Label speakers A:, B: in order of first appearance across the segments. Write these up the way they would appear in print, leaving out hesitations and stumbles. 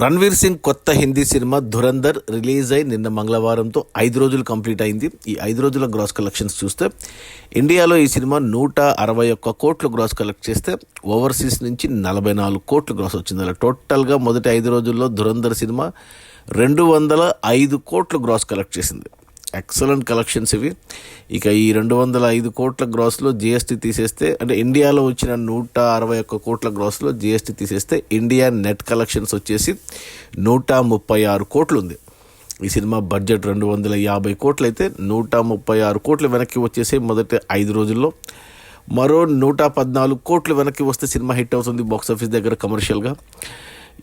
A: రణ్వీర్ సింగ్ కొత్త Hindi cinema Dhurandhar release అయి నిన్న మంగళవారంతో 5 రోజులు కంప్లీట్ అయింది. ఈ 5 రోజుల గ్రాస్ కలెక్షన్స్ చూస్తే ఇండియాలో ఈ సినిమా 161 కోట్లు గ్రాస్ కలెక్ట్ చేస్తే ఓవర్సీస్ నుంచి 44 కోట్లు గ్రాస్ వచ్చింది. అలా టోటల్గా మొదటి 5 రోజుల్లో ధురంధర్ సినిమా 205 కోట్లు గ్రాస్ కలెక్ట్ చేసింది. ఎక్సలెంట్ కలెక్షన్స్ ఇవి. ఇక ఈ 205 కోట్ల గ్రాస్లో జిఎస్టీ తీసేస్తే, అంటే ఇండియాలో వచ్చిన 161 కోట్ల గ్రాస్లో జిఎస్టీ తీసేస్తే ఇండియా నెట్ కలెక్షన్స్ వచ్చేసి 136 కోట్లు ఉంది. ఈ సినిమా బడ్జెట్ 250 కోట్లు అయితే 136 కోట్లు వెనక్కి వచ్చేసి మొదటి 5 రోజుల్లో. మరో 114 కోట్లు వెనక్కి వస్తే సినిమా హిట్ అవుతుంది బాక్స్ ఆఫీస్ దగ్గర కమర్షియల్గా.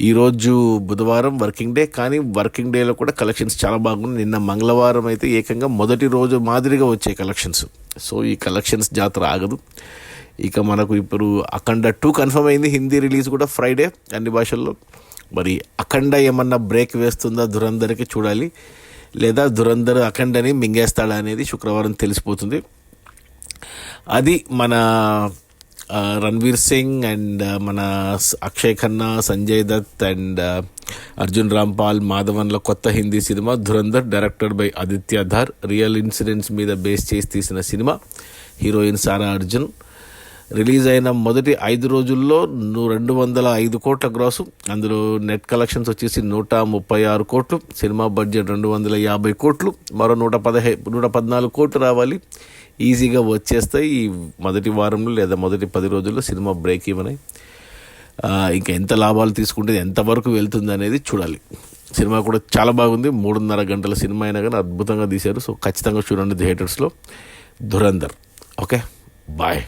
A: ఈరోజు బుధవారం వర్కింగ్ డే, కానీ వర్కింగ్ డేలో కూడా కలెక్షన్స్ చాలా బాగున్నాయి. నిన్న మంగళవారం అయితే ఏకంగా మొదటి రోజు మాదిరిగా వచ్చాయి కలెక్షన్స్. సో ఈ కలెక్షన్స్ జాతర ఆగదు. ఇక మనకు ఇప్పుడు అఖండ 2 కన్ఫర్మ్ అయింది. హిందీ రిలీజ్ కూడా ఫ్రైడే అన్ని భాషల్లో. మరి అఖండ ఏమన్నా బ్రేక్ వేస్తుందా ధురంధర్కి చూడాలి, లేదా ధురంధర్ అఖండని మింగేస్తాడా అనేది శుక్రవారం తెలిసిపోతుంది. అది మన రణ్వీర్ సింగ్ అండ్ మన అక్షయ్ ఖన్నా, సంజయ్ దత్ అండ్ అర్జున్ రాంపాల్, మాధవన్ల కొత్త Hindi cinema Dhurandhar, directed by Aditya Dhar. Real incidents మీద బేస్ చేసి తీసిన సినిమా. హీరోయిన్ సారా అర్జున్. రిలీజ్ అయిన మొదటి 5 రోజుల్లో 205 కోట్ల గ్రాసు, అందులో నెట్ కలెక్షన్స్ వచ్చేసి 136 కోట్లు. సినిమా బడ్జెట్ 250 కోట్లు. మరో 114 కోట్లు రావాలి. ఈజీగా వచ్చేస్తాయి ఈ మొదటి వారంలో లేదా మొదటి 10 రోజుల్లో సినిమా బ్రేక్ ఇవ్వనాయి. ఇంకా ఎంత లాభాలు తీసుకుంటే ఎంతవరకు వెళ్తుంది అనేది చూడాలి. సినిమా కూడా చాలా బాగుంది. 3.5 గంటల సినిమా అయినా కానీ అద్భుతంగా తీశారు. సో ఖచ్చితంగా చూడండి థియేటర్స్లో ధురంధర్. Okay, bye.